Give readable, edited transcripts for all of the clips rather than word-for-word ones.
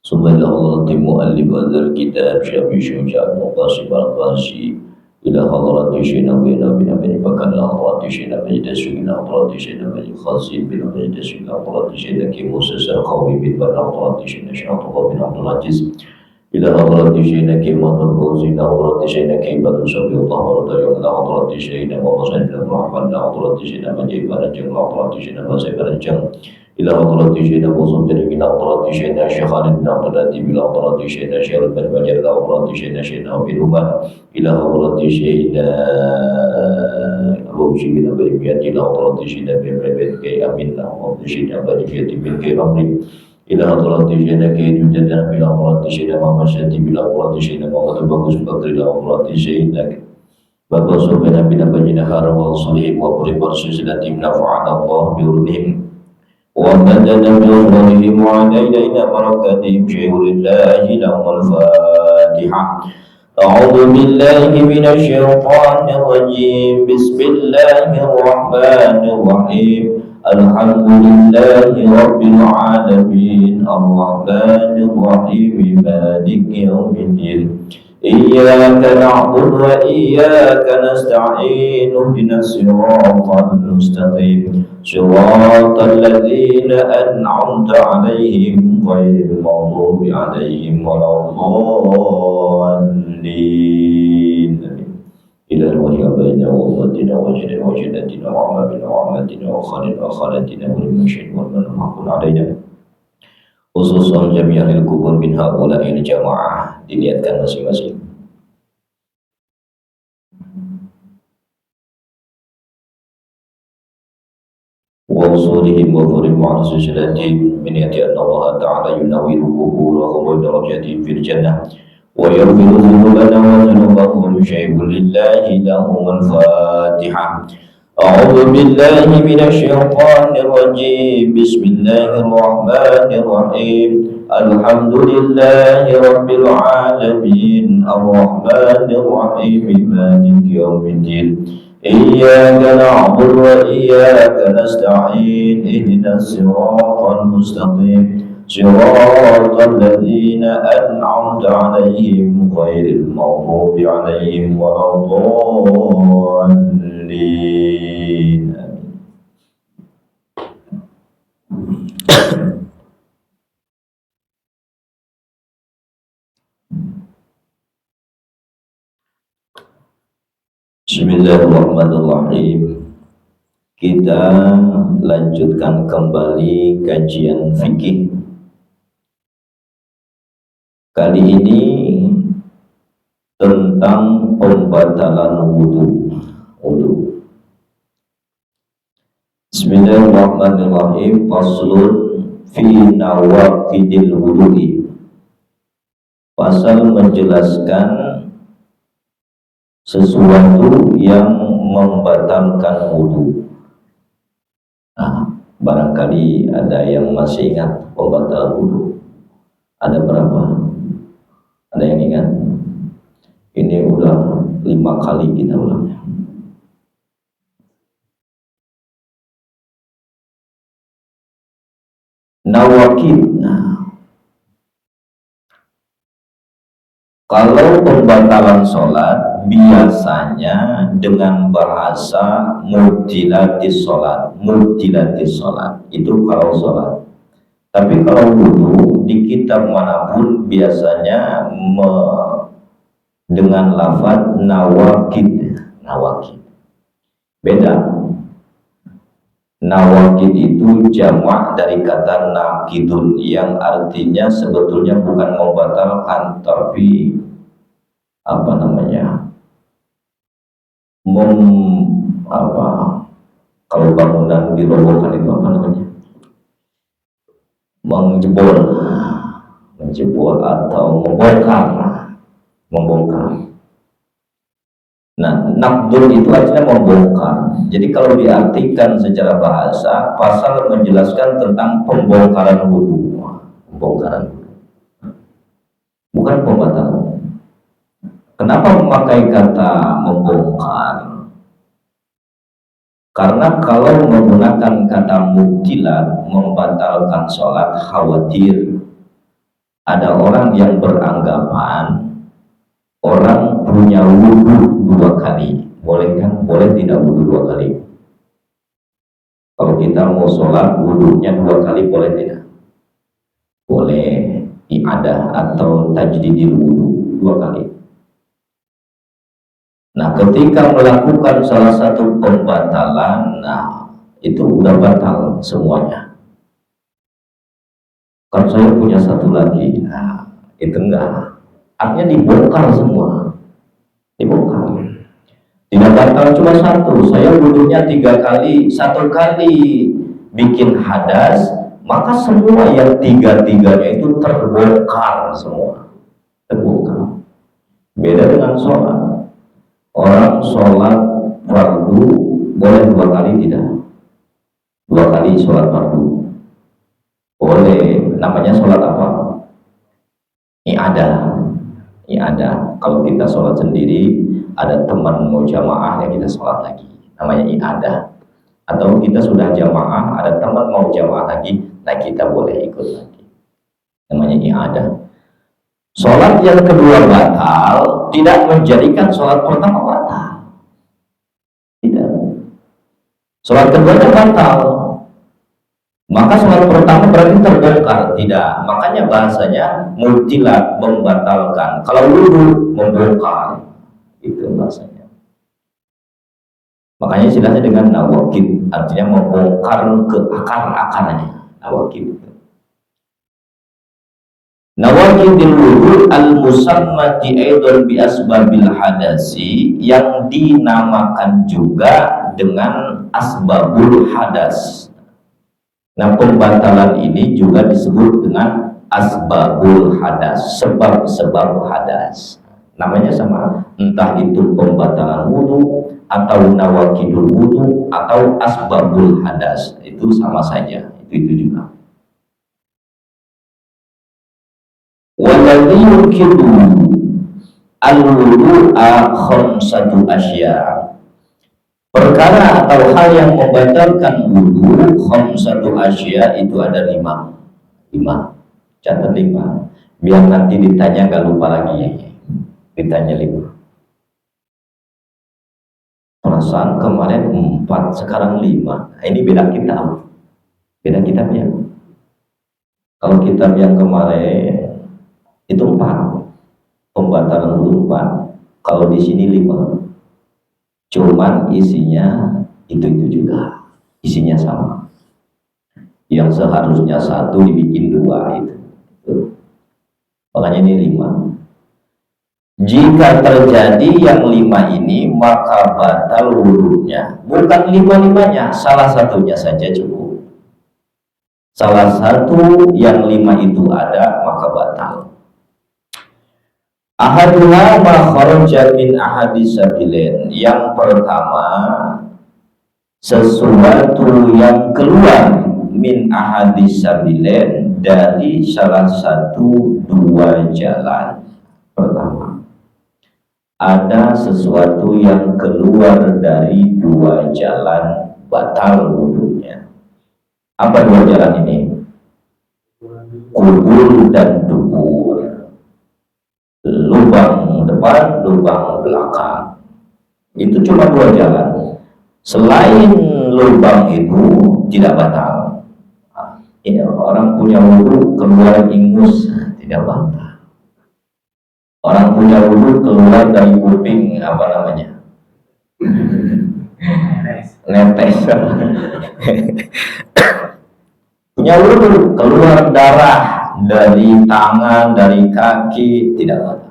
ثم إلى حضرة مؤلف هذا الكتاب شافي شجاع بن قاسم القاسي إلى حضرة شيخنا بن بكر إلى حضرة شيخنا بن دسوق إلى حضرة شيخنا بن خالد بن دسوق إلى حضرة شيخنا كي موسى القوي بن بكر حضرة شيخنا شيخ عبد الله بن عبد العزيز إلى حضرة شيخنا كي مطر فوزي إلى حضرة شيخنا كي بدر شفي الله ورضي إلى حضرة شيخنا ومصعب بن الرحمن إلى حضرة شيخنا مجيب رجل إلى حضرة شيخنا مسيب رجل إلى حضرة شيخنا وصدر إلى حضرة شيخنا شيخ خالد بن عبد اللطيف إلى حضرة شيخنا شيخ بن بجر إلى حضرة شيخنا شيخنا أبي رومان إلى حضرة شيخنا أبو بشير بن بريميات إلى حضرة شيخنا بن بريميات كي أمين إلى حضرة شيخنا بريميات بن كي رمري إلى حضرة شيخنا كي جدنا إلى حضرة شيخنا محمد شاتي إلى حضرة شيخنا محمد باقوس بكر إلى حضرة شيخنا Bapak Subhanahu bina bajina harawal salihim wa puri barsusilatim nafa'ana Allah biurnihim wa badana biurnihim wa alaina barakatihim syai'ulillahi lahumul fatihah. A'udhu billahi minasyaitanir rajim. Bismillahirrahmanirrahim. Alhamdulillahi rabbil alamin. Ar-rahmanir rahim. Maliki yaumiddin. إياك نعبد وإياك نستعين اهدنا الصراط المستقيم صراط الذين أنعمت عليهم غير المغضوب عليهم ولا الضالين إلى الوحي بيننا وأمتنا وجدنا وجدتنا وعمامنا وعماتنا وخالنا وخالتنا والمشهد والمنحق علينا khususan jami'il kubur min haula'il jamaah, diniatkan masing-masing. Wa usulihim wa furim wa susilatin min yati anna Allah ta'ala yunawiru kuburahum wa darajatihim fil jannah wa yaghfiru dhunubana wa dhunubahum syai'un lillahi lahumul fatihah. أعوذ بالله من الشيطان الرجيم بسم الله الرحمن الرحيم الحمد لله رب العالمين الرحمن الرحيم مالك يوم الدين إياك نعبد وإياك نستعين اهدنا الصراط المستقيم صراط الذين أنعمت عليهم غير المغضوب عليهم ولا الضالين. Bismillahirrahmanirrahim. Kita lanjutkan kembali kajian fikih. Kali ini tentang pembatalan wudu. Bismillahirrahmanirrahim. Faslun fi nawaqidil wudu'i. Pasal menjelaskan sesuatu yang membatalkan wudu. Nah, barangkali ada yang masih ingat pembatalan wudu. Ada berapa? Ada yang ingat? Ini udah 5 kali kita ulangnya. Nawakid. Kalau pembatalan sholat biasanya dengan bahasa mubdilatis sholat itu kalau sholat. Tapi kalau wudu di kitab manapun biasanya dengan lafaz nawakid. Beda. Nawakid itu jamak dari kata nakidun yang artinya sebetulnya bukan membatalkan tapi kalau bangunan dirobohkan itu menjebol atau membongkar. Nah, nakdun itu artinya membongkar. Jadi kalau diartikan secara bahasa, pasal menjelaskan tentang pembongkaran wudu. Bukan pembatalan. Kenapa memakai kata membongkar? Karena kalau menggunakan kata mubtilat, membatalkan sholat, khawatir Ada orang yang beranggapan orang punya wudhu 2 kali. Boleh kan? Boleh tidak wudhu 2 kali? Kalau kita mau sholat wudhunya 2 kali, boleh tidak? Boleh. I'adah atau tajdidil wudhu 2 kali. Nah, ketika melakukan salah satu pembatalan, nah itu udah batal semuanya. Kalau saya punya satu lagi, nah itu enggak. Artinya dibongkar semua, dibongkar. Tidak batal cuma satu. Saya wudhunya 3 kali, 1 kali bikin hadas, maka semua yang 3-3-nya itu terbongkar semua, terbongkar. Beda dengan sholat. Orang sholat fardu boleh 2 kali tidak? 2 kali sholat fardu boleh. Namanya sholat apa? I'adah. I'adah. Kalau kita sholat sendiri, ada teman mau jamaah, ya kita sholat lagi, namanya i'adah. Atau kita sudah jamaah, ada teman mau jamaah lagi, nah kita boleh ikut lagi, namanya i'adah. Sholat yang kedua batal tidak menjadikan sholat pertama batal. Tidak. Sholat keduanya batal, maka sholat pertama berarti terbongkar. Tidak. Makanya bahasanya mubtilat, membatalkan. Kalau wudhu membongkar, itu bahasanya. Makanya istilahnya dengan nawakid, artinya membongkar ke akar-akarnya. Nawakid. Nawakidil wudhu al-musammati aidon bi asbabil hadasi, yang dinamakan juga dengan asbabul hadas. Nah, pembatalan ini juga disebut dengan asbabul hadas, sebab-sebab hadas. Namanya sama, entah itu pembatalan wudhu atau nawakidul wudhu atau asbabul hadas, itu sama saja, itu juga. Walladhi yukidu al-wudu'a khamsatu asya. Perkara atau hal yang membatalkan wudhu khamsatu asya itu ada 5. Catat 5. Biar nanti ditanya nggak lupa lagi. Ditanya 5. Perasaan kemarin 4, sekarang 5. Nah, ini beda kitab. Beda kitabnya. Kalau kitab yang kemarin itu 4, pembatalan wudhu 4. Kalau di sini 5, cuman isinya itu juga, isinya sama. Yang seharusnya 1 dibikin 2 itu. Makanya ini 5. Jika terjadi yang 5 ini, maka batal wudhunya. Bukan 5-5-nya, salah satunya saja cukup. Salah satu yang 5 itu ada, maka batal. Ahaduha ma kharaja min ahadis sabilain. Yang pertama, sesuatu yang keluar min ahadis sabilain, dari salah satu 2 jalan. Pertama, ada sesuatu yang keluar dari 2 jalan, batal wudhunya. Apa 2 jalan ini? Kubur dan dubur. Lubang depan, lubang belakang. Itu cuma 2 jalan. Selain lubang itu tidak batal. Ini orang punya wudhu keluar ingus, tidak batal. Orang punya wudhu keluar dari kuping, apa namanya? Netes. Punya wudhu keluar darah dari tangan, dari kaki, tidak batal.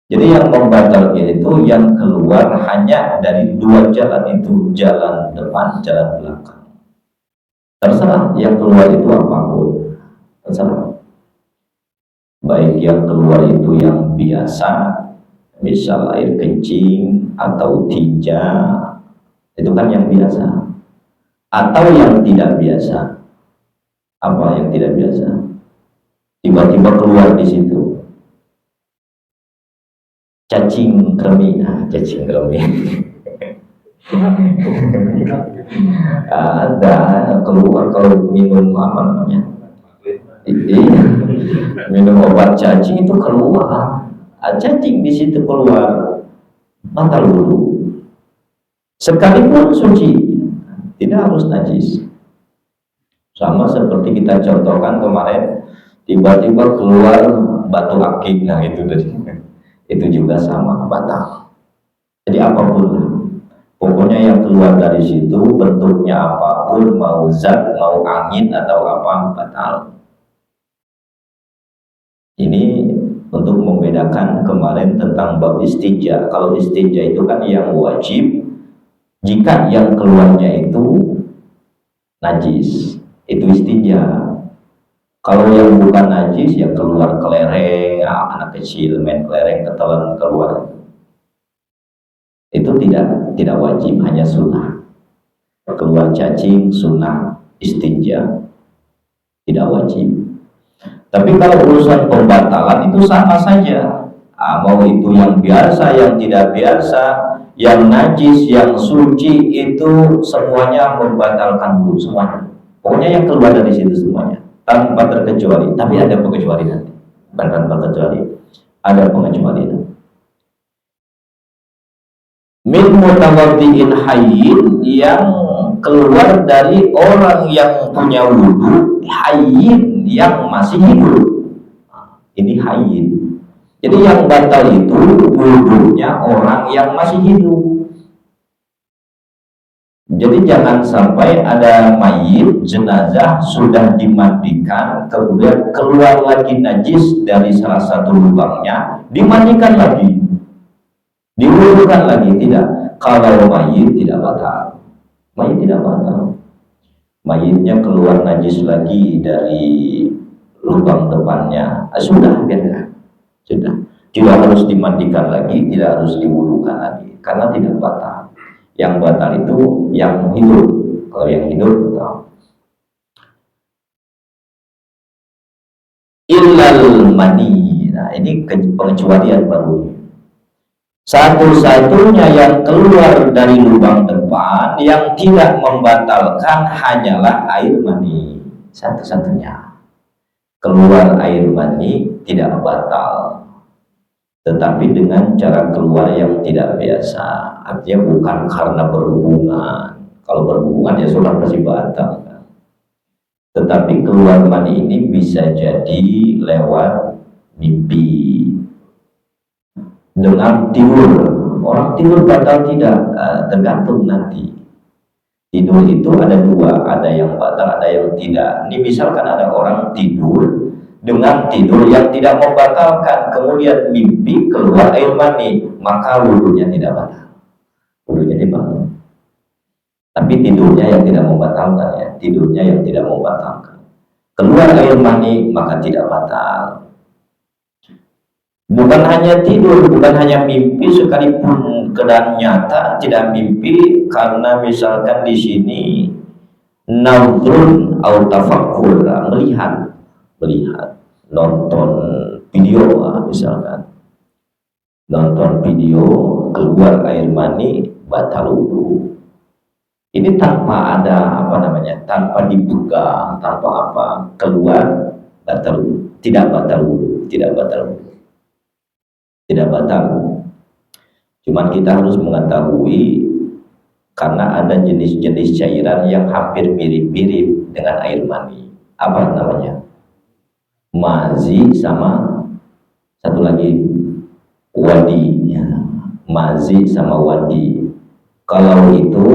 Jadi yang membatalkan itu yang keluar hanya dari 2 jalan itu, jalan depan, jalan belakang. Terserah yang keluar itu apapun, terserah. Baik yang keluar itu yang biasa, misal air kencing atau tinja, itu kan yang biasa. Atau yang tidak biasa. Apa yang tidak biasa? Tiba-tiba keluar di situ cacing kremi. Cacing kremi. Ada keluar kalau minum apa namanya? minum obat cacing itu keluar, cacing di situ keluar, batal wudhu. Sekalipun suci, tidak harus najis. Sama seperti kita contohkan kemarin, tiba-tiba keluar batu akik, nah itu itu juga sama, batal. Jadi apapun, pokoknya yang keluar dari situ bentuknya apapun, mau zat, mau angin atau apa, batal. Ini untuk membedakan kemarin tentang bab istinja. Kalau istinja itu kan yang wajib, jika yang keluarnya itu najis, itu istinja. Kalau yang bukan najis, ya keluar kelereng, anak kecil main kelereng ketelan keluar, itu tidak wajib, hanya sunnah. Keluar cacing sunnah, istinja tidak wajib. Tapi kalau urusan pembatalan itu sama saja, mau itu yang biasa, yang tidak biasa, yang najis, yang suci, itu semuanya membatalkan wudhu semuanya. Pokoknya yang keluar dari situ semuanya tanpa terkecuali. Tapi ada pengecualian nanti, bukan tanpa terkecuali, ada pengecualian. Min mutawaddi'in hayyin, yang keluar dari orang yang punya wudhu, hayyin, yang masih hidup. Ini hayyin. Jadi yang batal itu wudhunya orang yang masih hidup. Jadi jangan sampai ada mayit, jenazah sudah dimandikan, kemudian keluar lagi najis dari salah satu lubangnya, dimandikan lagi, diwudhukan lagi. Tidak. Kalau mayit tidak batal, mayit tidak batal. Mayitnya keluar najis lagi dari lubang depannya, sudah, biarkan, sudah, tidak harus dimandikan lagi, tidak harus diwudhukan lagi, karena tidak batal. Yang batal itu yang hidup. Kalau yang hidup betul. Illal mani. Nah, ini pengecualian baru. Satu-satunya yang keluar dari lubang depan yang tidak membatalkan hanyalah air mani. Satu-satunya. Keluar air mani tidak batal, tetapi dengan cara keluar yang tidak biasa. Artinya bukan karena berhubungan. Kalau berhubungan ya sudah pasti batal kan? Tetapi keluar mani ini bisa jadi lewat mimpi, dengan tidur. Orang tidur batal tidak, tergantung nanti. Tidur itu ada dua, ada yang batal, ada yang tidak. Ini misalkan ada orang tidur dengan tidur yang tidak membatalkan, kemudian mimpi keluar air mani, maka wudhunya tidak batal, wudhunya dibatal. Tapi tidurnya yang tidak membatalkan, ya, tidurnya yang tidak membatalkan. Keluar air mani maka tidak batal. Bukan hanya tidur, bukan hanya mimpi, sekalipun keadaan nyata tidak mimpi, karena misalkan di sini nadrun atau tafakkur, melihat, nonton video, misalkan nonton video keluar air mani, batal wudhu. Ini tanpa ada tanpa dibuka, tanpa apa, keluar batal wudhu, tidak batal wudhu, tidak batal wudhu, tidak batal. Cuman kita harus mengetahui, karena ada jenis-jenis cairan yang hampir mirip-mirip dengan air mani. Apa namanya? Mazi sama satu lagi wadi, ya. Mazi sama wadi. Kalau itu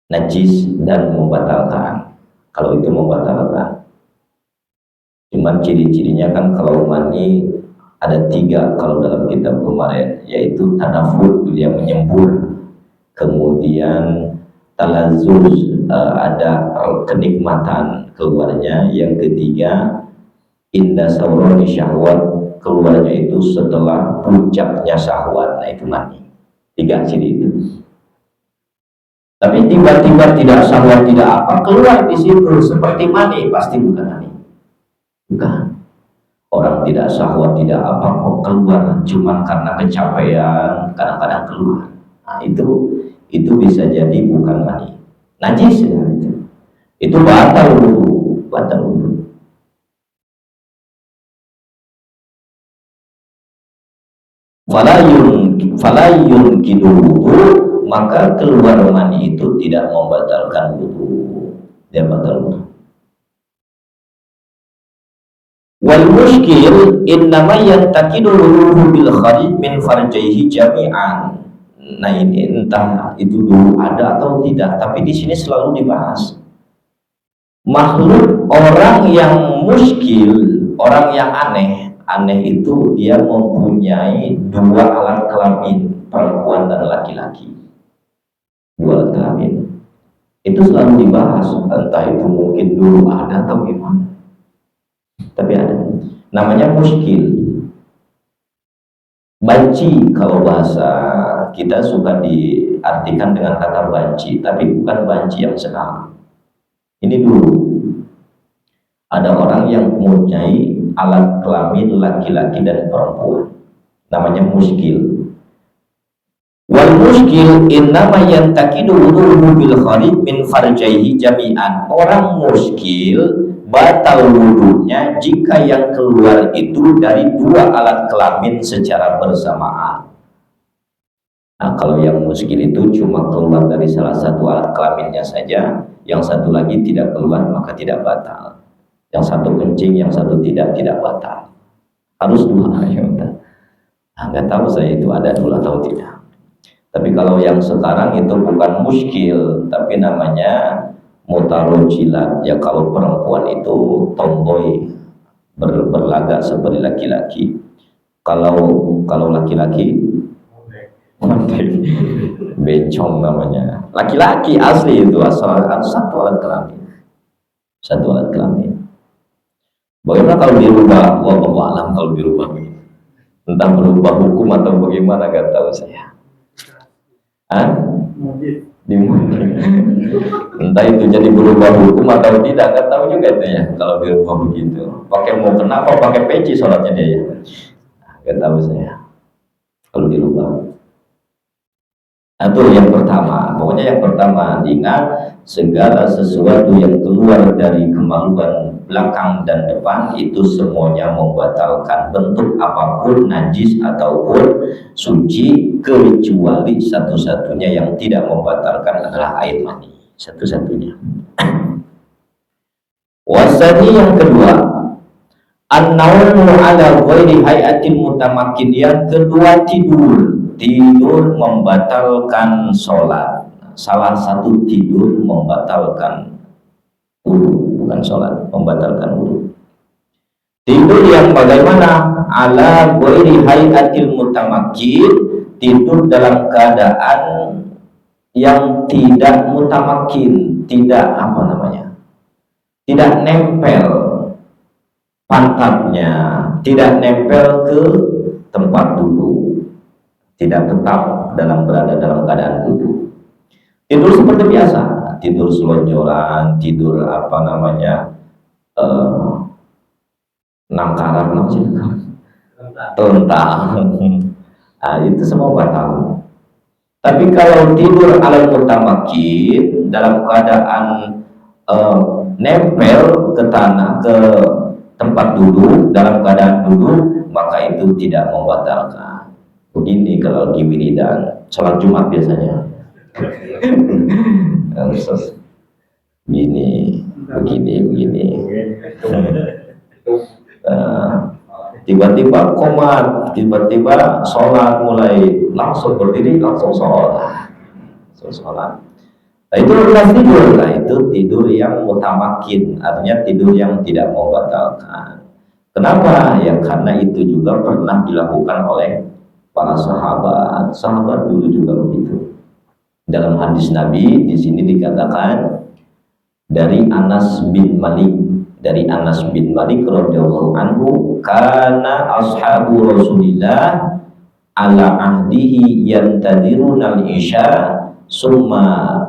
najis dan membatalkan. Kalau itu membatalkan. Cuman ciri-cirinya kan kalau mani ada 3 kalau dalam kitab kemarin, yaitu tanafud, dia menyembur, kemudian talazuz, ada kenikmatan keluarnya, yang ketiga indah sauroni syahwat, keluarnya itu setelah puncaknya syahwat. Nah, itu mani. 3 ciri itu. Tapi tiba-tiba tidak syahwat, tidak apa, keluar di situ seperti mani, pasti bukan mani. Bukan. Orang tidak syahwat, tidak apa, kok keluar cuman karena kecapean, kadang-kadang keluar. Nah, itu bisa jadi bukan mani, najis, ya, itu batal wudhu, batal wudhu. falayun kidul wudu, maka keluar mani itu tidak membatalkan wudu, dia batal wudu. Wal muskil innama yantakidu wuduhu bil kharij min farjaihi jami'an. Nah ini entah itu dulu ada atau tidak, tapi di sini selalu dibahas makhluk orang yang muskil, orang yang aneh itu dia mempunyai dua alat kelamin, perempuan dan laki-laki. Dua alat kelamin itu selalu dibahas, entah itu mungkin dulu ada atau gimana, tapi ada, namanya muskil. Banci kalau bahasa kita suka diartikan dengan kata banci, tapi bukan banci yang sekarang. Ini dulu ada orang yang mempunyai alat kelamin laki-laki dan perempuan, namanya muskil. Wal muskil innama yantakidu wuduhu bil kharij min farjaihi jami'an. Orang muskil batal wudunya jika yang keluar itu dari dua alat kelamin secara bersamaan. Nah, kalau yang muskil itu cuma keluar dari salah satu alat kelaminnya saja, yang satu lagi tidak keluar, maka tidak batal. Yang satu kencing, yang satu tidak batal. Harus dua. Nah, nggak tahu saya itu ada dulu atau tidak. Tapi kalau yang sekarang itu bukan muskil, tapi namanya mutarojilat. Ya kalau perempuan itu tomboy, berlagak seperti laki-laki. Kalau laki-laki bencong namanya. Laki-laki asli itu asal satu alat kelamin. Satu alat kelamin. Bagaimana kalau dirubah? Wallahu a'lam kalau dirubah begini. Entah berubah hukum atau bagaimana, gak tahu saya. Entah itu jadi berubah hukum atau tidak, nggak tahu juga itu ya. Kalau dirubah begitu, pakai mau kenapa pakai peci sholatnya dia ya, nggak tahu saya kalau dirubah. Itu yang pertama. Pokoknya yang pertama, ingat segala sesuatu yang keluar dari kemaluan belakang dan depan itu semuanya membatalkan, bentuk apapun, najis ataupun suci, kecuali satu-satunya yang tidak membatalkan adalah air mani, satu-satunya. Wasani yang kedua, an-naumu ala ghairi hayatin mutamakin. Yang kedua, tidur membatalkan sholat. Salah satu tidur membatalkan wudu, bukan sholat, membatalkan wudu. Tidur yang bagaimana? Ala ghairi hayatil mutamakin, tidur dalam keadaan yang tidak mutamakin, tidak apa namanya, tidak nempel pantatnya, tidak nempel ke tempat duduk, tidak tetap berada dalam keadaan duduk. Tidur seperti biasa, tidur selonjoran, tidur apa namanya, nangkaran, telentang. Nah, itu semua batal. Tapi kalau tidur ala mutamakin, dalam keadaan nempel ke tanah, ke tempat duduk, dalam keadaan duduk, maka itu tidak membatalkan. Begini kalau lagi wiridan, sholat Jumat biasanya. Begini. Tiba-tiba komat, tiba-tiba sholat, mulai langsung berdiri, langsung sholat. Nah, itu adalah tidur. Nah, itu tidur yang mutamakin, artinya tidur yang tidak membatalkan. Kenapa? Ya karena itu juga pernah dilakukan oleh para sahabat. Sahabat dulu juga begitu. Dalam hadis Nabi di sini dikatakan dari Anas bin Malik, radhiyallahu anhu, kana ashabu Rasulillah ala ahdihi yantadiruna al-isya summa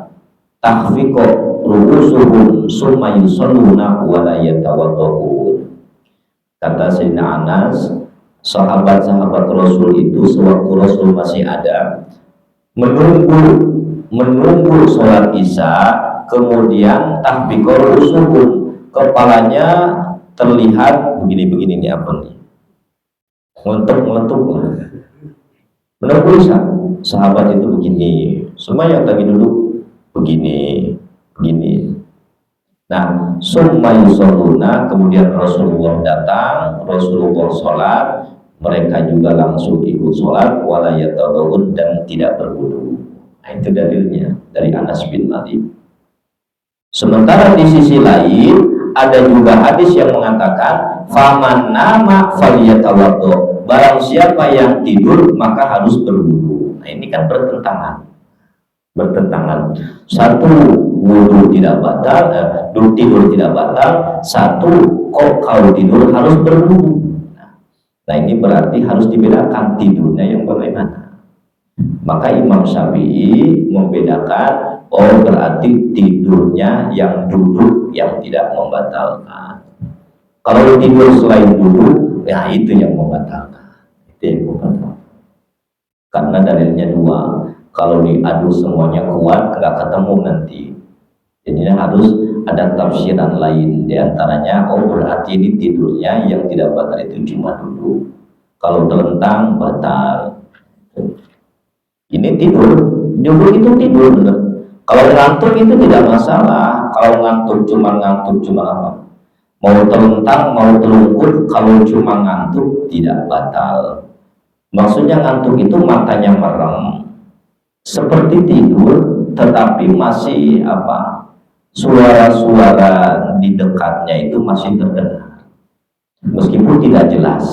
tahfiqu ru'usuhum summa yusalluna wa la yatawaddaun. Kata Sayyidina Anas, sahabat-sahabat Rasul itu sewaktu Rasul masih ada menunggu sholat Isya, kemudian tahfiqu ru'usuhum, kepalanya terlihat begini nih, apa nih, ngelentuk lah. Menunggu Isya, sahabat itu begini, semua yang tadi duduk begini, begini. Nah, summa yusalluna, kemudian Rasulullah datang, Rasulullah sholat, mereka juga langsung ikut sholat, wala yatadawun, dan tidak berwudu. Nah, itu dalilnya dari Anas bin Malik. Sementara di sisi lain ada juga hadis yang mengatakan faman nama faliyatawaddo, barang siapa yang tidur maka harus berwudu. Nah, ini kan bertentangan. Satu, wudu tidak batal, tidur tidak batal. Satu, kok kalau tidur harus berwudu. Nah, ini berarti harus dibedakan tidurnya yang bagaimana. Maka Imam Syafi'i membedakan, oh berarti tidurnya yang duduk yang tidak membatalkan. Kalau tidur selain duduk, ya itu yang membatalkan. Itu yang membatalkan. Karena dalilnya dua. Kalau diadu semuanya kuat, nggak ketemu nanti. Jadi harus ada tafsiran lain. Di antaranya, oh berarti ini tidurnya yang tidak batal itu cuma duduk. Kalau terlentang batal. Ini tidur, itu tidur bener. Kalau ngantuk itu tidak masalah. Kalau ngantuk cuma apa? Mau terlentang, mau terlungkur, kalau cuma ngantuk tidak batal. Maksudnya ngantuk itu matanya merem, seperti tidur, tetapi masih apa? Suara-suara di dekatnya itu masih terdengar, meskipun tidak jelas.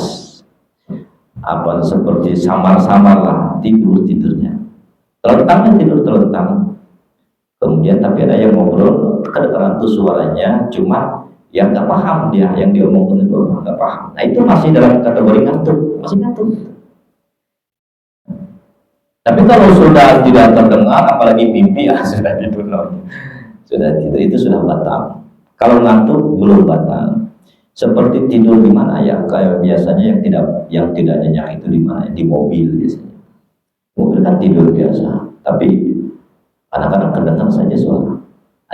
Apa seperti samar-samar lah tidurnya. Terlentang tidur terlentang. Kemudian tapi ada yang ngobrol kedengaran tuh suaranya, cuma yang nggak paham dia, yang diomongkan itu nggak paham. Nah itu masih dalam kategori ngantuk, masih ngantuk. Tapi kalau sudah tidak terdengar, apalagi mimpi, ya sudah tidur, sudah tidur itu sudah batal. Kalau ngantuk belum batal. Seperti tidur di mana ya, kayak biasanya yang tidak nyenyak itu di mana? Di mobil biasanya. Mobil kan tidur biasa, tapi kadang-kadang kedengar saja suara.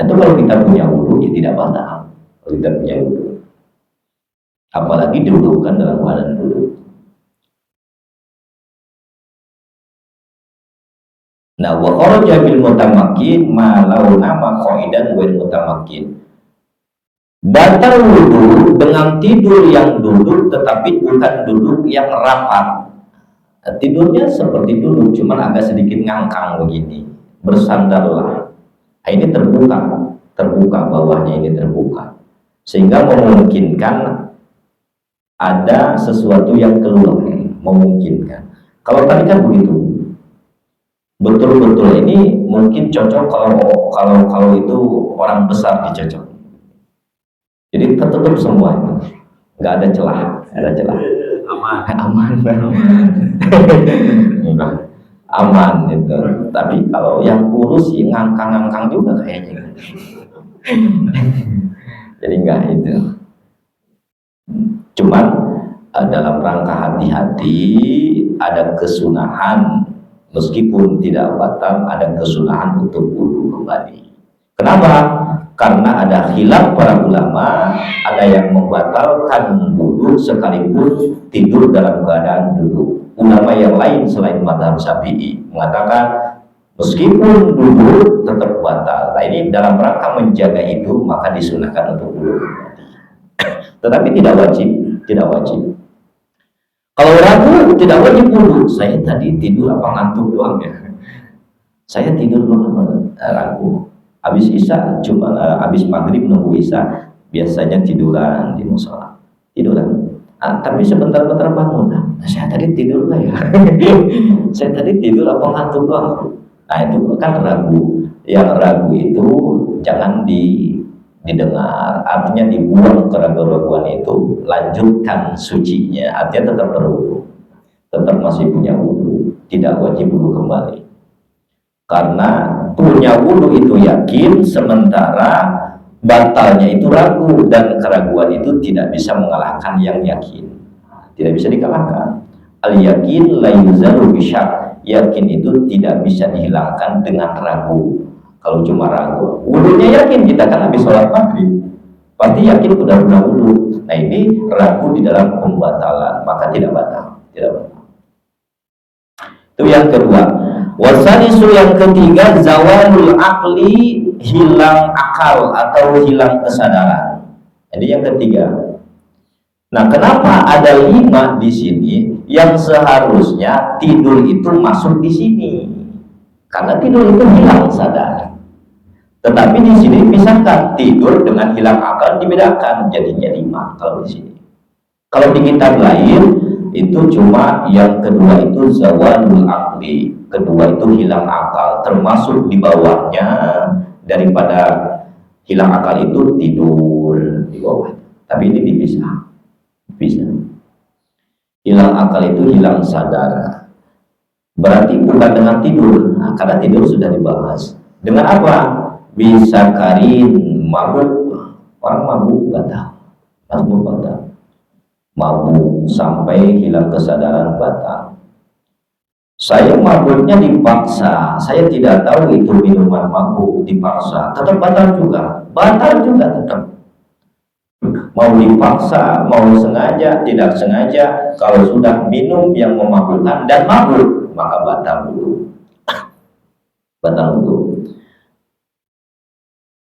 Itu kalau kita punya wudu ya tidak batal. Kalau kita punya wudu, apalagi dudukkan dalam keadaan duduk. Nah, wa kharaja bil mutamakkin ma launa ma qaidan wal mutamakkin. Batal wudu dengan tidur yang duduk tetapi bukan duduk yang rapat. Nah, tidurnya seperti duduk cuman agak sedikit ngangkang begini, bersandarlah. Nah, ini terbuka bawahnya ini terbuka. Sehingga memungkinkan ada sesuatu yang keluar, memungkinkan. Kalau tadi kan begitu. Betul-betul ini mungkin cocok kalau itu orang besar dicocok. Jadi tertutup semua itu, nggak ada celah, aman, aman itu. Tapi kalau yang kurus sih ngangkang juga kayaknya. Jadi nggak itu. Cuman dalam rangka hati-hati ada kesunahan, meskipun tidak batal, ada kesunahan untuk wudu kembali. Kenapa? Karena ada khilaf para ulama, ada yang membatalkan wudu sekalipun tidur dalam keadaan duduk. Ulama yang lain selain mazhab Syafi'i mengatakan meskipun duduk tetap batal. Nah, ini dalam rangka menjaga itu maka disunahkan untuk wudu. Tetapi tidak wajib. Kalau ragu tidak wajib wudu. Saya tadi tidur apa ngantuk doang ya? Saya tidur doang, ragu. Habis Isya habis maghrib nunggu Isya biasanya tiduran di musola, tapi sebentar-bentar bangun. Nah, saya tadi tidur nggak ya? Saya tadi tidur apa ngantuk doang? Nah itu kan ragu. Yang ragu itu jangan didengar, artinya dibuang keraguan itu, lanjutkan sucinya, artinya tetap berwudu, tetap masih punya wudu, tidak wajib wudu kembali. Karena punya wudu itu yakin, sementara batalnya itu ragu, dan keraguan itu tidak bisa mengalahkan yang yakin, tidak bisa dikalahkan. Al yakin la yuzalu bisyak, yakin itu tidak bisa dihilangkan dengan ragu. Kalau cuma ragu, wudunya yakin, kita kan habis sholat maghrib pasti yakin udah wudu. Nah ini ragu di dalam pembatalan, maka tidak batal. Itu yang kedua. Wasalisu yang ketiga, zawalul akli, hilang akal atau hilang kesadaran. Jadi yang ketiga. Nah, kenapa ada 5 di sini yang seharusnya tidur itu masuk di sini? Karena tidur itu hilang sadar. Tetapi di sini pisahkan, tidur dengan hilang akal dibedakan, jadinya 5 kalau di sini. Kalau di kitab lain itu cuma yang kedua itu zawalul akli, kedua itu hilang akal, termasuk di bawahnya daripada hilang akal itu tidur di bawah. Tapi ini dipisah, bisa. Hilang akal itu hilang sadar, berarti bukan dengan tidur. Nah, karena tidur sudah dibahas. Dengan apa? Bisa karin, mabuk. Orang mabuk batal, mabuk sampai hilang kesadaran batal. Saya mabuknya dipaksa, saya tidak tahu itu minuman mabuk, dipaksa, tetap batal juga tetap. Mau dipaksa, mau sengaja, tidak sengaja, kalau sudah minum yang memabukkan dan mabuk, maka batal dulu.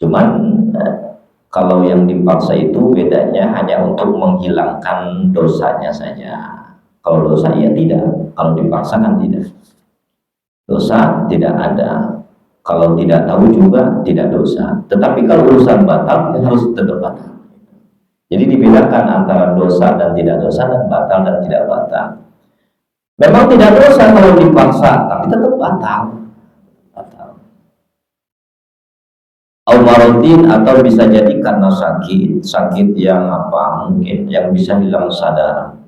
Cuman kalau yang dipaksa itu bedanya hanya untuk menghilangkan dosanya saja. Kalau dosa ya tidak, kalau dipaksakan tidak. Dosa tidak ada. Kalau tidak tahu juga tidak dosa. Tetapi kalau urusan batal harus tetap batal. Jadi dibedakan antara dosa dan tidak dosa, dan batal dan tidak batal. Memang tidak dosa kalau dipaksa, tapi tetap batal. Al-maradin, atau bisa jadi karena sakit yang apa, mungkin yang bisa hilang sadar.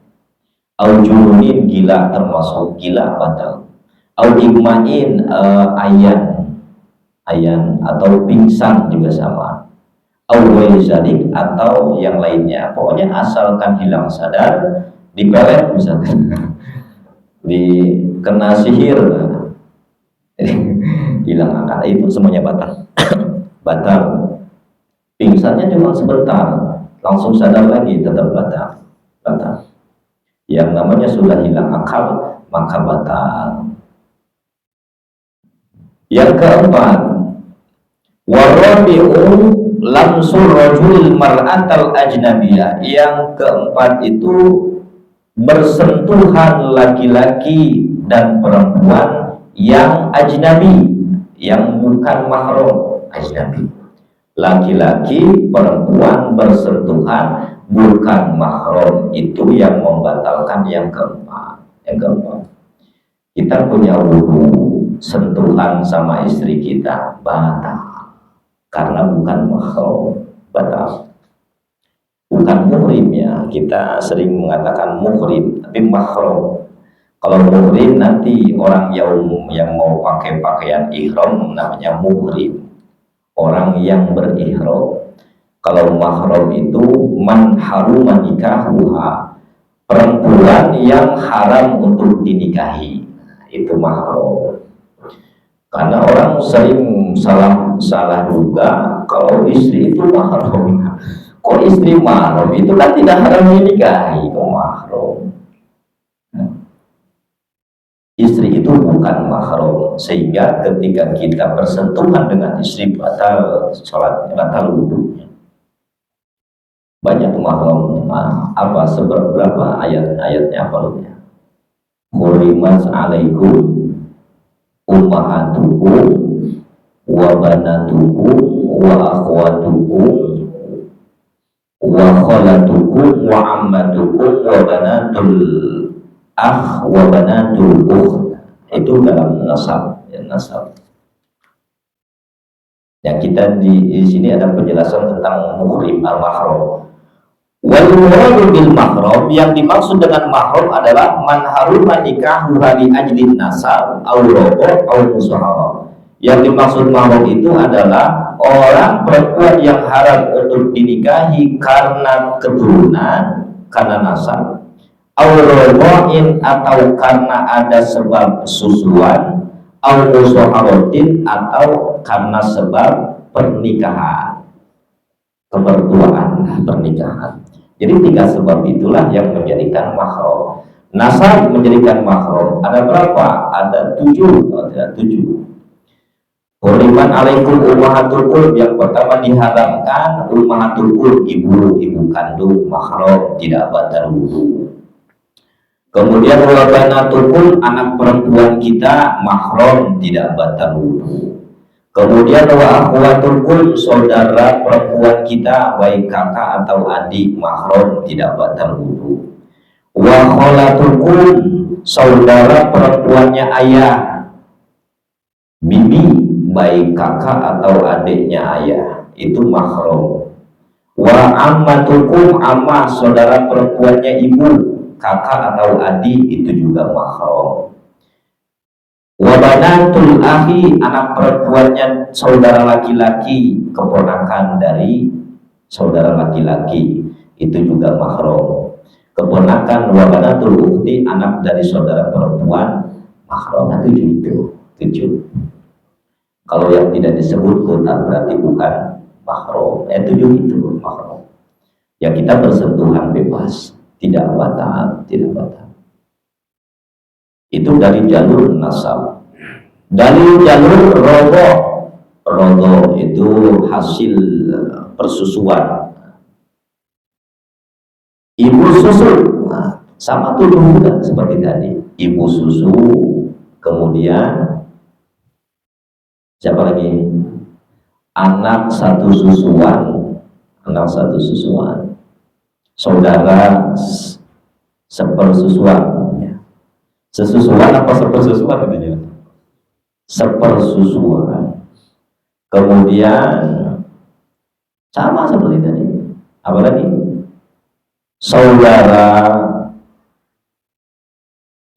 Al-jununin, gila, termasuk gila batal. Al-igmain, ayan atau pingsan juga sama. Al-waizadik, atau yang lainnya. Pokoknya asalkan hilang sadar, dipelet misalkan, dikena sihir, hilang akal, itu semuanya batal. Batal. Pingsannya cuma sebentar, langsung sadar lagi, tetap batal. Yang namanya sudah hilang akal, maka batal. Yang keempat, warabi'u lamsul rajul mar'atal ajnabiyah. Yang keempat itu bersentuhan laki-laki dan perempuan yang ajnabi, yang bukan mahram. Ajnabi, laki-laki perempuan bersentuhan bukan mahram, itu yang membatalkan yang keempat. Kita punya wudu, sentuhan sama istri kita batal karena bukan mahram, batal. Bukan muhrim ya, kita sering mengatakan muhrim, tapi mahram. Kalau muhrim nanti orang yang mau pakai pakaian ihram namanya muhrim, orang yang berihram. Kalau mahram itu man haruma nikahuha, perempuan yang haram untuk dinikahi, itu mahram. Karena orang sering salah juga kalau istri itu mahram. Kok istri mahram, itu kan tidak haram dinikahi, kok mahram. Istri itu bukan mahram, sehingga ketika kita bersentuhan dengan istri batal sholatnya, batal wudunya. Banyak mahram, apa seberapa ayat-ayatnya apalnya. Hurimat alaikum ummahatukum wa banatukum wa akhwatukum wa khalatukum wa ammatukum wa banatul akh wa banatul ukht. Itu dalam nasab, ya, nasab. Yang kita di sini ada penjelasan tentang muhrim al-mahram. Wal muradu bil mahram, yang dimaksud dengan mahram adalah man haruma nikahu li ajlin nasab aw robo aw musahara. Yang dimaksud mahram itu adalah orang perempuan yang haram untuk dinikahi karena keturunan, karena nasab, awroboin, atau karena ada sebab susuan, awrosoharotin, atau karena sebab pernikahan, kemertuaan, pernikahan. Jadi 3 sebab itulah yang menjadikan mahram. Nasab menjadikan mahram ada berapa? Ada 7. Ada 7. Huriman alaikum ummahatul, yang pertama diharamkan ummahatul, ibu kandung mahram tidak batal wudu. Kemudian wabanatul, anak perempuan kita mahram tidak batal wudu. Kemudian wa akhwatul, saudara perempuan kita baik kakak atau adik mahram tidak batal wudu. Wa kholatul, saudara perempuannya ayah, bibi baik kakak atau adiknya ayah itu mahram. Wa ammatukum, ammah saudara perempuannya ibu, kakak atau adik itu juga mahram. Wa banatul akhi, anak perempuannya saudara laki-laki, keponakan dari saudara laki-laki itu juga mahram. Keponakan wa banatul ukhti, anak dari saudara perempuan mahram. 7 itu 7. Kalau yang tidak disebut kota berarti bukan mahram. 7 itu mahram. Ya kita bersentuhan bebas, tidak batal, tidak batal. Itu dari jalur nasab. Dari jalur rodho, rodho itu hasil persusuan. Ibu susu, nah, sama tuh juga seperti tadi. Ibu susu, kemudian siapa lagi? Anak satu susuan, anak satu susuan, saudara sepersusuan. Sesusuan apa sepersusuan katanya? Sepersusuan. Kemudian sama seperti tadi. Apa lagi? Saudara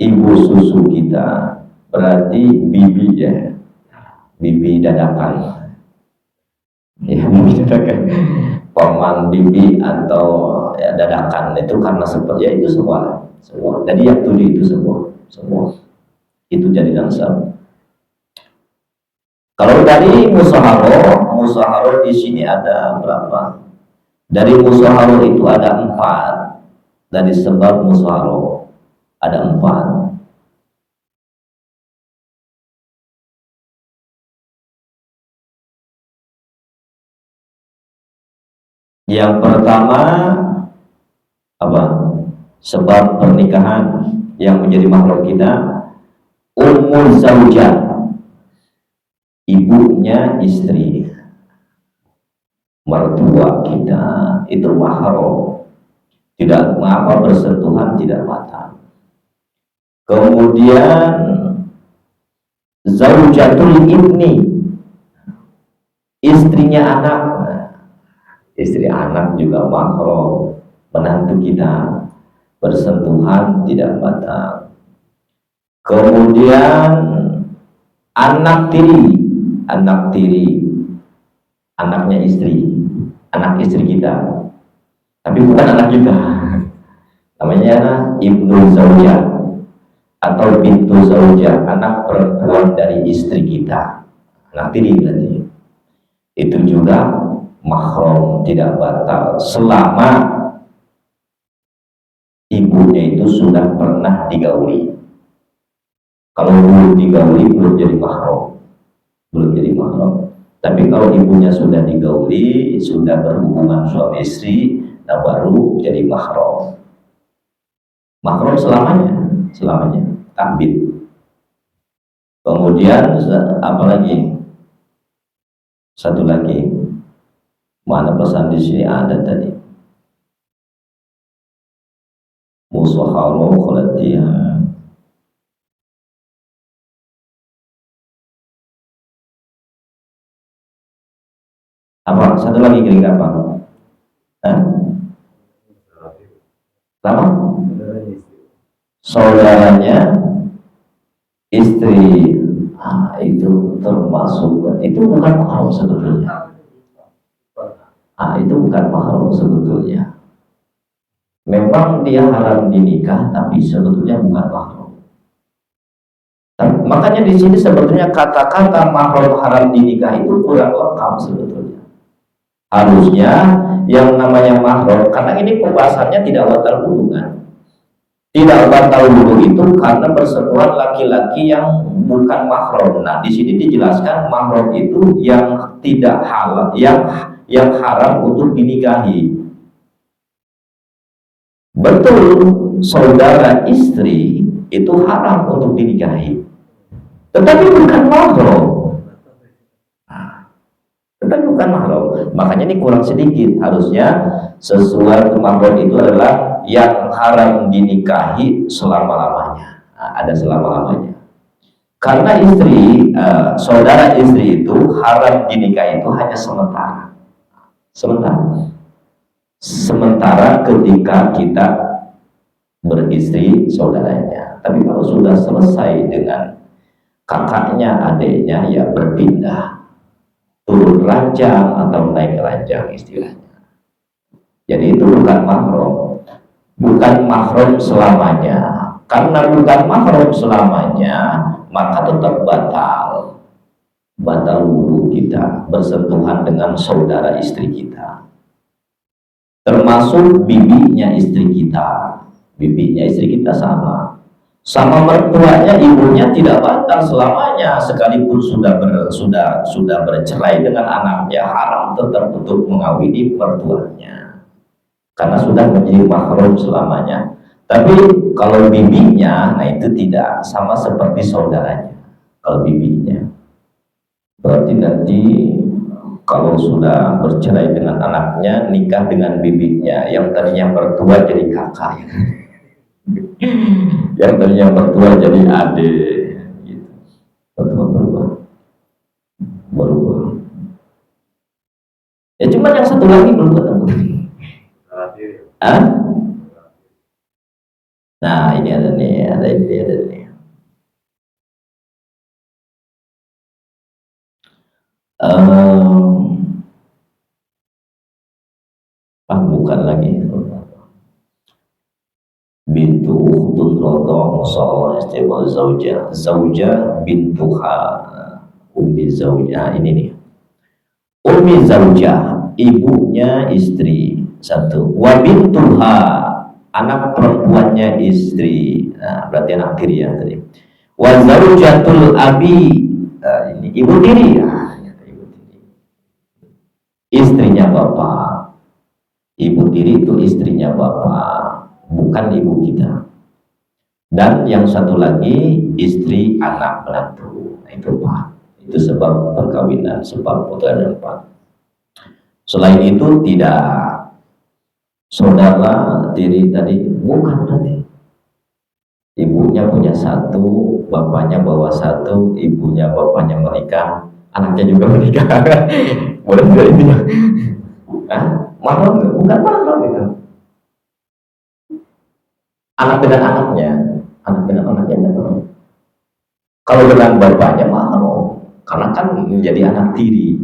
ibu susu kita, berarti bibi ya, bibi dadakan. Ya, bibi dadakan. Paman bibi atau ya, dadakan itu karena seperti ya itu semua. Jadi yang 7 itu semua itu jadi nasab. Kalau dari musaharoh di sini ada berapa? Dari musaharoh itu ada 4. Dari sebab musaharoh ada 4. Yang pertama apa? Sebab pernikahan yang menjadi mahram kita, ummul zaujah, ibunya istri, mertua kita itu mahram, tidak mengapa bersentuhan tidak batal. Kemudian zaujatul ibni, istrinya anak, istri anak juga mahram, menantu kita bersentuhan tidak batal. Kemudian anak tiri, anaknya istri, anak istri kita, tapi bukan anak kita, namanya ibnu zaujah atau bintu zaujah, anak perempuan dari istri kita, anak tiri berarti. Itu juga mahram tidak batal selama ibunya itu sudah pernah digauli. Kalau belum digauli belum jadi mahram, belum jadi mahram. Tapi kalau ibunya sudah digauli, sudah berhubungan suami istri, nah baru jadi mahram. Mahram selamanya tabbid. Kemudian apa lagi? Satu lagi, mana pesan di sini ada tadi? Musaharoh kholatiha. Apa? Satu lagi kira-kira apa? Apa? Saudaranya istri. Itu termasuk. Itu bukan mahram sebetulnya. Itu bukan mahram sebetulnya. Memang dia haram dinikah, tapi sebetulnya bukan mahram. Makanya di sini sebetulnya kata-kata mahram haram dinikah itu kurang lengkap sebetulnya. Harusnya yang namanya mahram, karena ini pembahasannya tidak batal wudu kan, Tidak batal wudhu itu karena bersentuhan laki-laki yang bukan mahram. Nah, di sini dijelaskan mahram itu yang tidak halal, yang haram untuk dinikahi. Betul, saudara istri itu haram untuk dinikahi, tetapi bukan mahram. Tetapi bukan mahram. Makanya ini kurang sedikit. Harusnya sesuai mahram itu adalah yang haram dinikahi selama-lamanya. Nah, ada selama-lamanya. Karena istri, saudara istri itu haram dinikahi itu hanya sementara. Sementara ketika kita beristri saudaranya. Tapi kalau sudah selesai dengan kakaknya, adiknya, ya berpindah. Turun ranjang atau naik ranjang istilahnya. Jadi itu bukan mahram selamanya. Karena bukan mahram selamanya, maka tetap batal wudhu kita bersentuhan dengan saudara istri kita, termasuk bibinya istri kita. Bibinya istri kita sama mertuanya, ibunya tidak batal selamanya, sekalipun sudah bercerai dengan anaknya, haram tetap untuk mengawini mertuanya karena sudah menjadi mahram selamanya. Tapi kalau bibinya, nah itu tidak, sama seperti saudaranya. Kalau bibinya, berarti nanti kalau sudah bercerai dengan anaknya, nikah dengan bibinya, yang tadinya mertua jadi kakak, yang tadinya mertua jadi adik, gitu. Berubah. Ya cuma yang satu lagi belum ketemu. Nah ini ada nih, ada nih. Bukan lagi. Bintu ukhtun radha'ah musawarah istiwa zaujah bintuha ummi zaujah. Ini nih, ummi zaujah, ibunya istri satu, wa bintuha, anak perempuannya istri. Nah, berarti anak tiri ya tadi. Wa zaujatul abi, ini ibu tiri ya, ibu tiri, istrinya bapak. Ibu tiri itu istrinya bapak, bukan ibu kita. Dan yang satu lagi istri anak menantu. Nah, itu Pak. Itu sebab perkawinan, sebab putaran Pak. Selain itu tidak. Saudara tiri tadi bukan berarti. Ibunya punya satu, bapaknya bawa satu, ibunya bapaknya menikah, anaknya juga menikah. Boleh tidak itu? Mahram bukan mahram itu. Anak dengan anaknya mahram. Kalau dengan bapaknya mahram, karena kan menjadi anak tiri.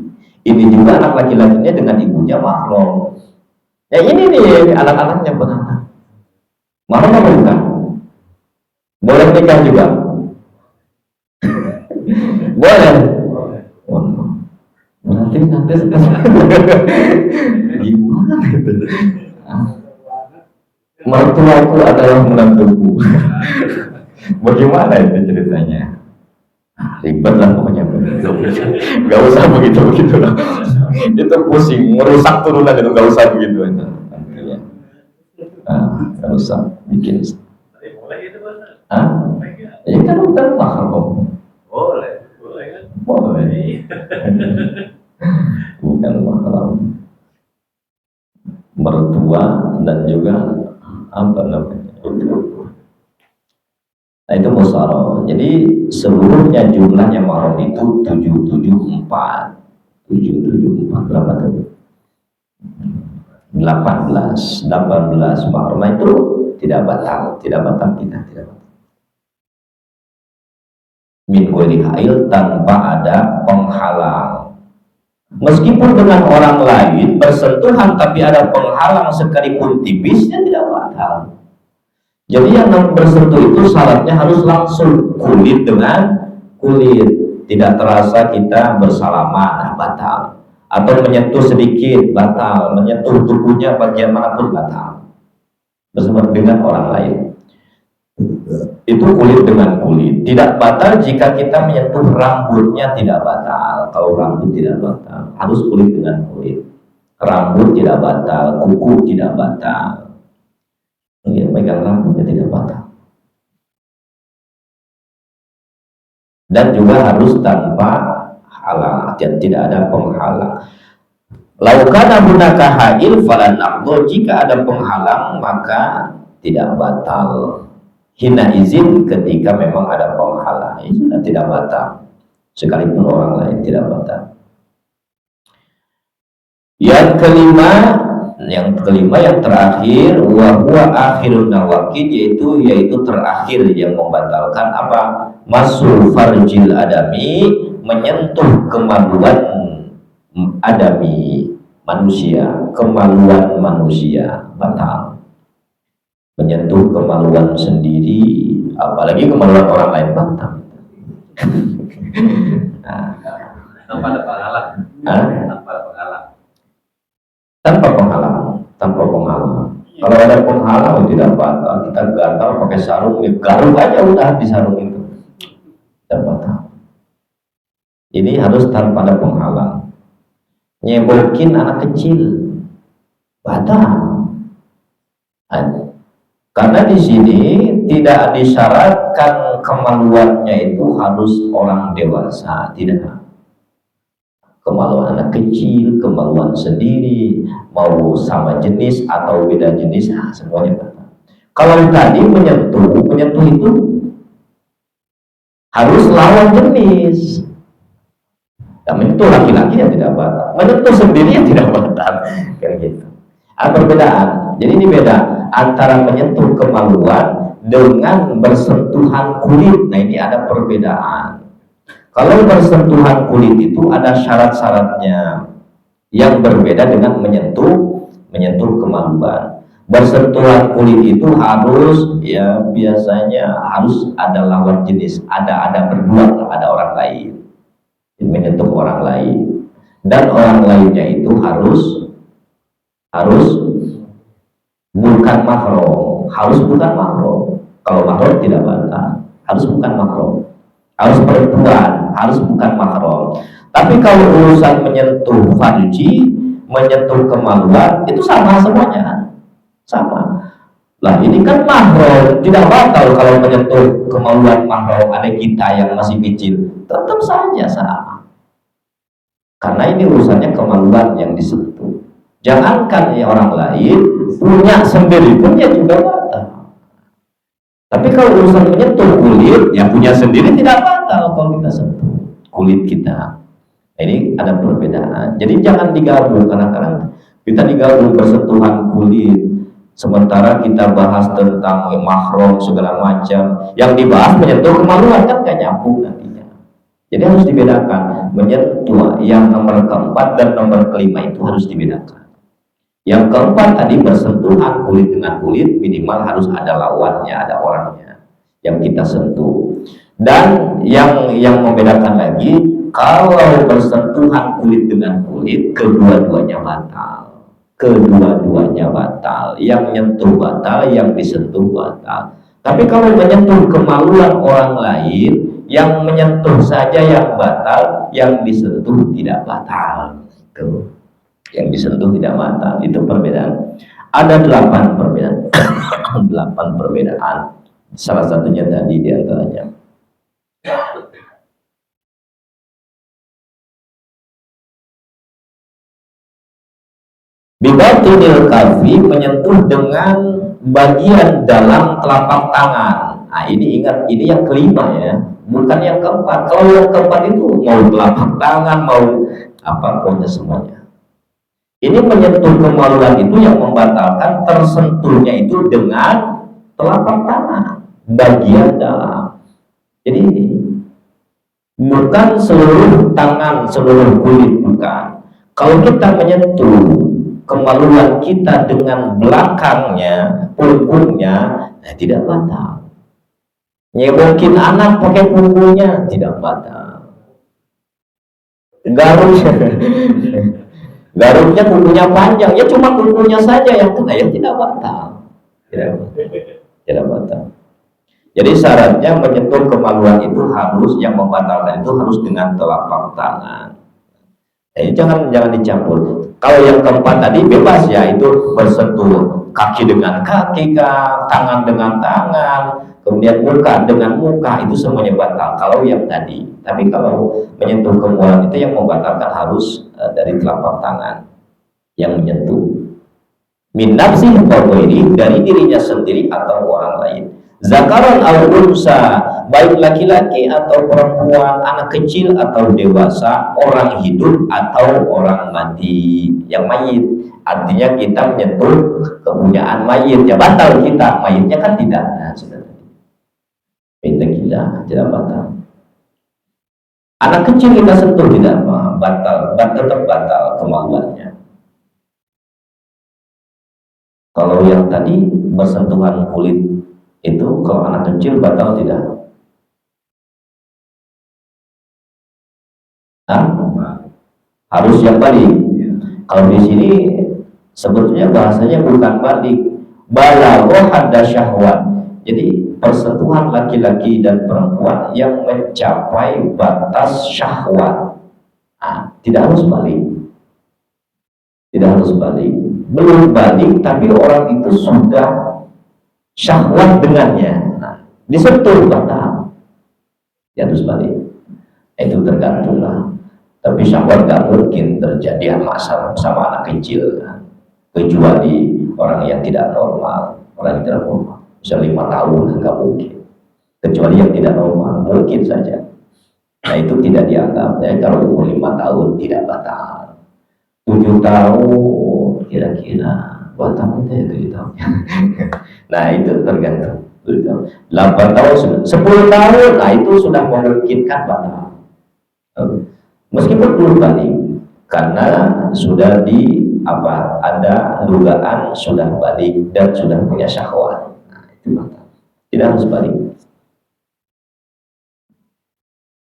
Ini juga anak laki-lakinya dengan ibunya mahram. Ya ini nih anak-anaknya beranak. Mahram apa bukan? Boleh nikah juga? Boleh. Nanti gimana itu? Mertuaku adalah menantuku. Bagaimana itu ceritanya? Ribet lah pokoknya. Gak usah begitu lah. Itu pusing, merusak turunan itu, gak usah begitu aja. Gak usah bikin. Ya kan bukan mahram. Boleh kan? Boleh. Bukan mahram. Mertua dan juga apa namanya? Nah itu musyawarah. Jadi seluruhnya jumlahnya mahram itu 774 berapa tuh? 18 mahram itu tidak batal kita tidak batal. Min ghairi hail, tanpa ada penghalang. Meskipun dengan orang lain bersentuhan tapi ada penghalang sekalipun tipisnya tidak batal. Jadi yang bersentuh itu syaratnya harus langsung kulit dengan kulit, tidak terasa kita bersalaman, nah batal. Atau menyentuh sedikit batal, menyentuh tubuhnya bagian manapun batal bersama dengan orang lain. Itu kulit dengan kulit. Tidak batal jika kita menyentuh rambutnya, tidak batal. Kalau rambut tidak batal, harus kulit dengan kulit. Rambut tidak batal, kuku tidak batal. Ya, pegang rambutnya tidak batal. Dan juga harus tanpa halang, tidak ada penghalang. Laukana hunaka hail falan naqdu, jika ada penghalang maka tidak batal. Hina izin, ketika memang ada penghalang, itu sudah tidak batal. Sekalipun orang lain tidak batal. Yang kelima yang terakhir, wa huwa akhirun nawaqid, yaitu terakhir yang membatalkan apa? Masul farjil adami, menyentuh kemaluan adami, manusia, kemaluan manusia batal. Menyentuh kemaluan sendiri, apalagi kemaluan orang lain batal. Tanpa ada penghalang. Tanpa penghalang. Kalau ada penghalang tidak batal. Kita gatal pakai sarung, garuk aja udah di sarung itu, tidak batal. Ini harus tanpa ada penghalang. Nyebokin anak kecil batal. Karena di sini tidak disyaratkan kemaluannya itu harus orang dewasa, tidak. Kemaluan anak kecil, kemaluan sendiri, mau sama jenis atau beda jenis, semuanya batal. Kalau tadi menyentuh itu harus lawan jenis. Dan menyentuh laki-laki yang tidak batal, menyentuh sendiri yang tidak batal, kayak gitu. Ada perbedaan. Jadi ini beda antara menyentuh kemaluan dengan bersentuhan kulit. Nah, ini ada perbedaan. Kalau bersentuhan kulit itu ada syarat-syaratnya yang berbeda dengan menyentuh kemaluan. Bersentuhan kulit itu harus, ya biasanya harus ada lawan jenis, ada berdua, ada orang lain, menyentuh orang lain, dan orang lainnya itu harus bukan mahram, Kalau mahram tidak batal, harus bukan mahram, harus perempuan, harus bukan mahram. Tapi kalau urusan menyentuh farji, menyentuh kemaluan, itu sama semuanya, sama. Lah ini kan mahram, tidak batal kalau menyentuh kemaluan mahram ada kita yang masih kecil, tetap saja sama. Karena ini urusannya kemaluan yang disentuh. Jangankan ya orang lain, punya sendiri pun ya juga batal. Tapi kalau urusan menyentuh kulit, ya punya sendiri tidak batal kalau kita sentuh kulit kita. Ini ada perbedaan. Jadi jangan digabung, kadang-kadang kita digabung bersentuhan kulit, sementara kita bahas tentang mahram segala macam. Yang dibahas menyentuh kemaluan, kan gak nyambung nantinya. Jadi harus dibedakan. Menyentuh yang nomor keempat dan nomor kelima itu harus dibedakan. Yang keempat tadi bersentuhan kulit dengan kulit, minimal harus ada lawannya, ada orangnya yang kita sentuh. Dan yang membedakan lagi, kalau bersentuhan kulit dengan kulit, kedua-duanya batal. Yang menyentuh batal, yang disentuh batal. Tapi kalau menyentuh kemaluan orang lain, yang menyentuh saja yang batal, yang disentuh tidak batal. Yang disentuh tidak batal, itu perbedaan. Ada 8 perbedaan. 8 perbedaan. Salah satunya tadi diantaranya. Bibatinil kafi, menyentuh dengan bagian dalam telapak tangan. Nah ini ingat, ini yang kelima ya, bukan yang keempat. Kalau yang keempat itu mau telapak tangan, mau apa pokoknya semuanya. Ini menyentuh kemaluan itu yang membatalkan tersentuhnya itu dengan telapak tangan, bagian dalam. Jadi bukan seluruh tangan, seluruh kulit, bukan. Kalau kita menyentuh kemaluan kita dengan belakangnya, punggungnya, tidak batal. Nyebokin anak pakai punggungnya, tidak batal. Garuknya kukunya panjang, ya cuma kukunya saja yang kena, ya tidak batal. Tidak batal. Jadi syaratnya menyentuh kemaluan itu harus, yang membatalkan itu harus dengan telapak tangan. Jadi jangan dicampur. Kalau yang keempat tadi bebas ya, itu bersentuh kaki dengan kaki, tangan dengan tangan, kemudian muka dengan muka, itu semuanya batal. Kalau yang tadi, tapi kalau menyentuh kemaluan itu yang membatalkan harus dari telapak tangan yang menyentuh. Min nafsi ini dari dirinya sendiri atau orang lain. Zakaran al unsa, baik laki-laki atau perempuan, anak kecil atau dewasa, orang hidup atau orang mati, yang mayit. Artinya kita menyentuh kepunyaan mayit, ya batal kita, mayitnya kan tidak. Nah, sudah. Itu kita tidak batal. Anak kecil kita sentuh tidak batal, tetap batal kemaluannya. Kalau yang tadi bersentuhan kulit itu, kalau anak kecil batal tidak? Hah? Harus yang balik. Kalau di sini sebetulnya bahasanya bukan balik, balagha hadda syahwat. Jadi persentuhan laki-laki dan perempuan yang mencapai batas syahwat. Nah, tidak harus balik. Tidak harus balik. Belum balik tapi orang itu sudah syahwat dengannya. Nah, disentuh batal. Ya harus balik. Itu tergantunglah. Tapi syahwat gak mungkin terjadi sama anak kecil, kan? Kecuali orang yang tidak normal. Orang yang tidak normal, bisa 5 tahun nggak mungkin. Kecuali yang tidak normal, mungkin saja. Nah itu tidak dianggap. Ya, kalau umur 5 tahun tidak batal. 7 tahun kira-kira batal ya 7 tahun. Nah itu tergantung. 8 tahun, 10 tahun, nah itu sudah memungkinkan batal. Meskipun belum balik, karena sudah ada dugaan sudah balik dan sudah punya syahwat. Nah, itu batal. Tidak harus balik.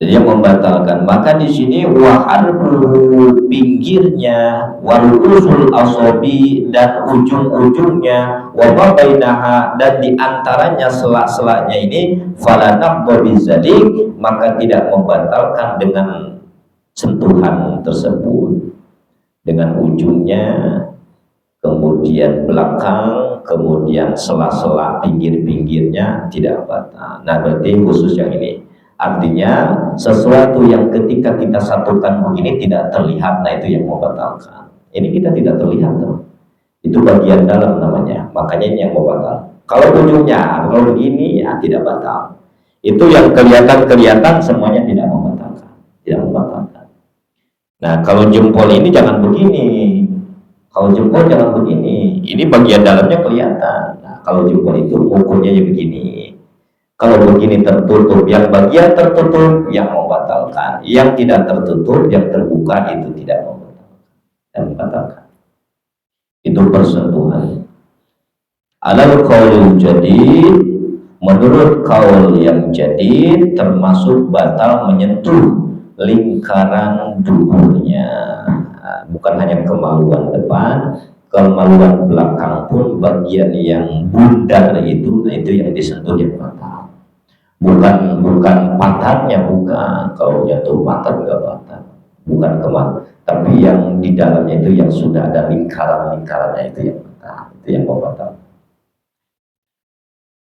Jadi yang membatalkan, maka di sini waharul pinggirnya, wal usul asobi dan ujung-ujungnya, wa bainaha dan diantaranya selak-selaknya ini, falanaq bizalik, maka tidak membatalkan dengan sentuhan tersebut, dengan ujungnya, kemudian belakang, kemudian sela-sela pinggir-pinggirnya tidak batal. Nah berarti khusus yang ini. Artinya sesuatu yang ketika kita satukan begini tidak terlihat, nah itu yang membatalkan. Ini kita tidak terlihat tuh. Itu bagian dalam namanya, makanya ini yang membatal. Kalau ujungnya, kalau begini ya tidak batal. Itu yang kelihatan semuanya tidak membatalkan, tidak membatalkan. Nah kalau jempol ini jangan begini, kalau jempol jangan begini, ini bagian dalamnya kelihatan. Nah kalau jempol itu ukurnya ya begini. Kalau begini tertutup, yang bagian tertutup yang membatalkan, yang tidak tertutup, yang terbuka itu tidak membatalkan. Itu persentuhan. Alal qaulil jadid, menurut kaul yang jadid termasuk batal menyentuh lingkaran duburnya. Bukan hanya kemaluan depan, kemaluan belakang pun bagian yang bundar itu yang disentuh yang batal. Bukan pantatnya, bukan. Kalau jatuh pantat enggak batal, bukan kemaluan, tapi yang di dalamnya itu yang sudah ada lingkarannya itu yang batal, itu yang membatal.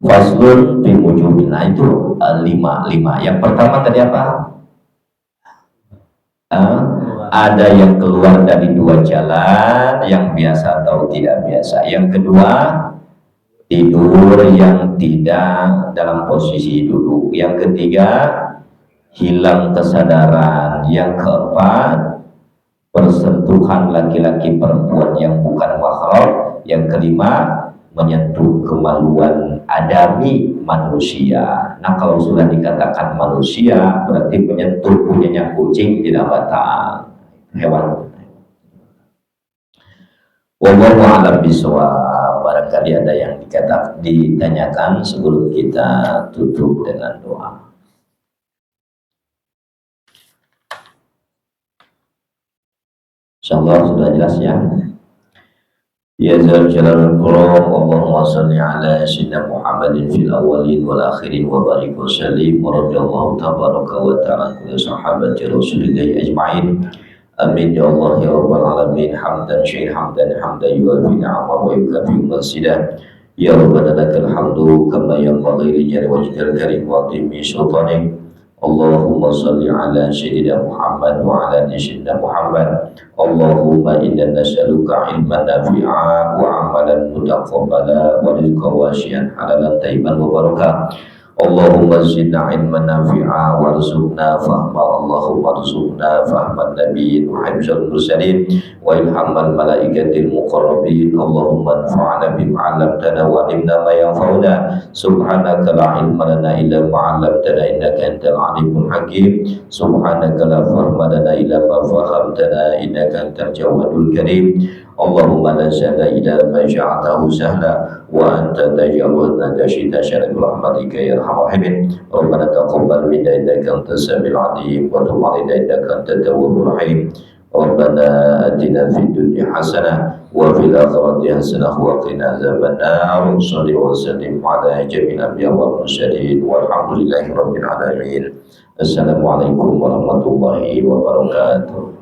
Faslun fi wujubil, nah itu lima. Yang pertama tadi apa? Ada yang keluar dari 2 jalan, yang biasa atau tidak biasa. Yang kedua, tidur yang tidak dalam posisi duduk. Yang ketiga, hilang kesadaran. Yang keempat, persentuhan laki-laki perempuan yang bukan mahram. Yang kelima, menyentuh kemaluan adami manusia. Nah kalau sudah dikatakan manusia, berarti menyentuh punyanya kucing tidak batal, hewan. Wallahu a'lam bishawab. Barangkali ada yang ditanyakan sebelum kita tutup dengan doa. Insyaallah sudah jelas ya. يا ذا الجلال والإكرام اللهم صل على سيدنا محمد في الأولين والآخرين وبارك وسلم ورضي الله تبارك وتعالى عن كل صحابة رسول الله أجمعين آمين يا الله يا رب العالمين حمدا شيء حمدا يوافي نعمه ويكافئ مزيدا يا ربنا لك الحمد كما ينبغي لجلال وجهك الكريم وعظيم سلطانك اللهم صل على سيدنا محمد وعلى آل سيدنا محمد اللهم إنا نسألك علما نافعا وعملا متقبلا ورزقا واسعا حلالا طيبا مباركا اللهم زدنا علما نافعا وارزقنا فهما اللهم ارزقنا فهم النبيين وحفظ المرسلين وإلهام الملائكة المقربين اللهم انفعنا بما علمتنا وعلمنا ما ينفعنا سبحانك لا علم لنا إلا ما علمتنا إنك أنت العليم الحكيم سبحانك لا فهم لنا إلا ما فهمتنا إنك أنت الجواد الكريم اللهم لا سهل إلا ما جعلته سهلا وأنت تجعل إذا شئت سهلا برحمتك يا أرحم الراحمين ربنا تقبل منا إنك أنت السميع العليم وتب علينا إنك أنت التواب الرحيم ربنا آتنا في الدنيا حسنة وفي الآخرة حسنة وقنا عذاب النار صل وسلم على جميع الأنبياء والمرسلين والحمد لله رب العالمين السلام عليكم ورحمة الله وبركاته.